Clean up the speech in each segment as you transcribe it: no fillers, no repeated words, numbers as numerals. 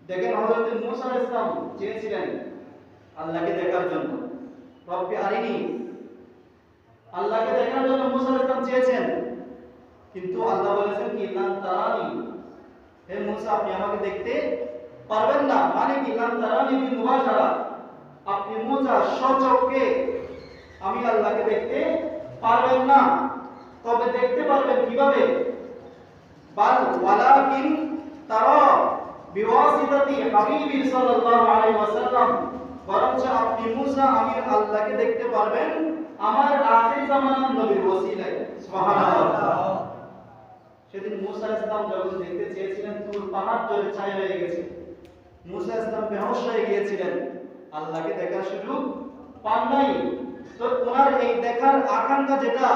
দেখেন হযরত মূসা আলাইহিস সালাম চেয়েছিলেন আল্লাহকে দেখার জন্য, রব্বি আরিনি, আল্লাহকে দেখার জন্য মূসা আলাইহিস সালাম চেয়েছেন, কিন্তু আল্লাহ বলেছেন কি লান তারানি, হে মূসা আপনি আমাকে দেখতে পারবেন না। মানে কি লান তারানি বিল মুবাশারা, আপনি মূসা সচক্ষে আমি আল্লাহকে দেখতে পারবেন না। তবে দেখতে পারবেন কিভাবে? বাল ওয়ালাকিন তারা বিওয়াসিতাতি হাবিবি সাল্লাল্লাহু আলাইহি ওয়াসাল্লাম, বরং আপনি মূসা আমি আল্লাহকে দেখতে পারবেন আমার আখির জামানার নবীর ওসিলায়। সুবহানাল্লাহ। সেদিন মূসা আলাইহিস সালাম যখন দেখতে চেয়েছিলেন তুর পাহাড় জ্বলে ছাই হয়ে গেছে, মূসা আলাইহিস সালাম বেহুশ হয়ে গিয়েছিলেন, আল্লাহকে দেখার সুযোগ পান নাই। তো ওনার এই দেখার আকাঙ্ক্ষা যেটা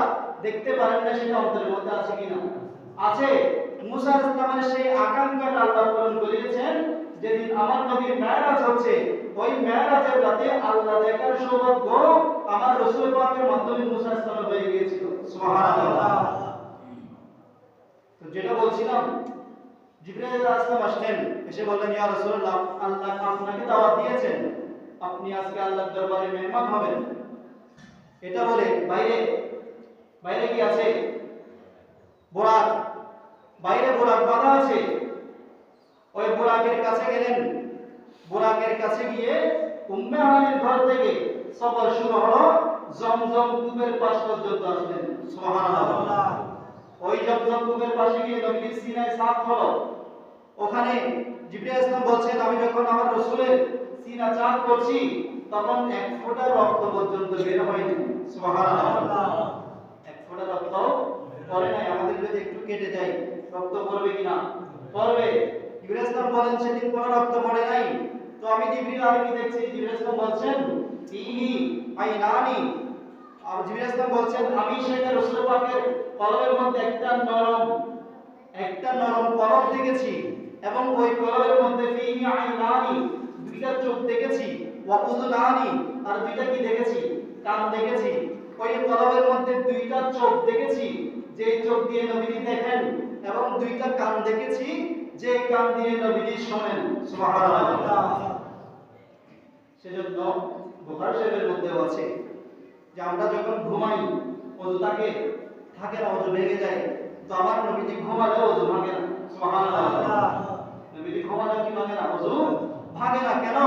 দেখতে পারেন না সেটা অন্তরের মধ্যে আছে কিনা? আছে। মূসা আলাইহিস সালামের সেই আকাঙ্ক্ষাটা আল্লাহ পূরণ করেছেন। যেদিন আমার নবীর মেরাজ হচ্ছে, ওই মেরাজের রাতে আল্লাহ দেখার সৌভাগ্য আমার রাসূল পাকের মাধ্যমে মূসা আলাইহিস সালামের হয়ে গিয়েছিল। সুবহানাল্লাহ। তো যেটা বলছিলাম, জিবরাইল আলাইহিস সালাম আসলেন, এসে বললেন ইয়া রাসূলুল্লাহ, আল্লাহ আপনাকে দাওয়াত দিয়েছেন, আপনি আজকে আল্লাহর দরবারে মেহমান হবেন। এটা বলে বাইরে বাইরে কি আছে? বোরাক, বাইরে বোরাক বাঁধা আছে। ওই বোরাকের কাছে গেলেন, বোরাকের কাছে গিয়ে উম্মে হানির ঘর থেকে সফর শুরু হলো, জমজম কূপের পাশ পর্যন্ত আসলেন। সুবহানাল্লাহ। ওই জমজম কূপের পাশে গিয়ে নবীর সিনায় সাফ হলো। ওখানে জিবরাইল আলাইহিস সালাম বলছেন আমি যখন আমার রাসূলের সিনা চাপ করছি তখন এক ফোঁটা রক্ত পর্যন্ত বের হয়নি। সুবহানাল্লাহ। এক ফোঁটা রক্ত পড়ে নাই। আমাদের যদি একটু কেটে যায় রক্ত পড়বে কিনা? পড়বে। জিবরাইল আলাইহিস সালাম বলেন সেদিন কোনো রক্ত পড়ে নাই। তো আমি জিবরিল আর কি দেখছি, জিবরাইল আলাইহিস সালাম বলছেন ফিহি আইনানি, আর জিবরাইল আলাইহিস সালাম বলছেন আমি সেটা রাসূল পাকের কলবের মধ্যে একটা নরম কলব দেখেছি, এবং ওই কলবের মধ্যে ফিহি আইনানি, দুইটা চোখ দেখেছি, ওয়া উযুনানি, আর দুইটা কি দেখেছি? কান দেখেছি। ওই কলবের মধ্যে দুইটা চোখ দেখেছি, যে চোখ দিয়ে নবীজি দেখেন, এবং দুইটা কান দেখেছি, যে কান দিয়ে নবীজি শোনেন। সুবহানাল্লাহ। সেজন্য বুখারী শরীফের মধ্যে আছে যে আমরা যখন ঘুমাই ওযু থাকে না, ওযু ভেঙে যায়, তো আমার নবীজি ঘুমালে ওযু ভাঙে না। সুবহানাল্লাহ। নবীজি ঘুমালে কি ভাঙে না? ওযু ভাঙে না। কেন?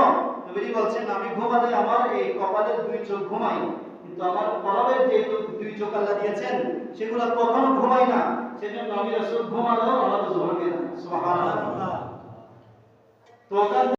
নবীজি বলছেন আমি ঘুমালে আমার এই কপালের দুই চোখ ঘুমাই, কিন্তু আমার কলবের যে দুই চোখ আল্লাহ দিয়েছেন সেগুলো কখনো ঘুমায় না। সেজন্য নবী রাসূল ঘুমালেও আমার ওযু ভাঙে না। সুবহানাল্লাহ। তো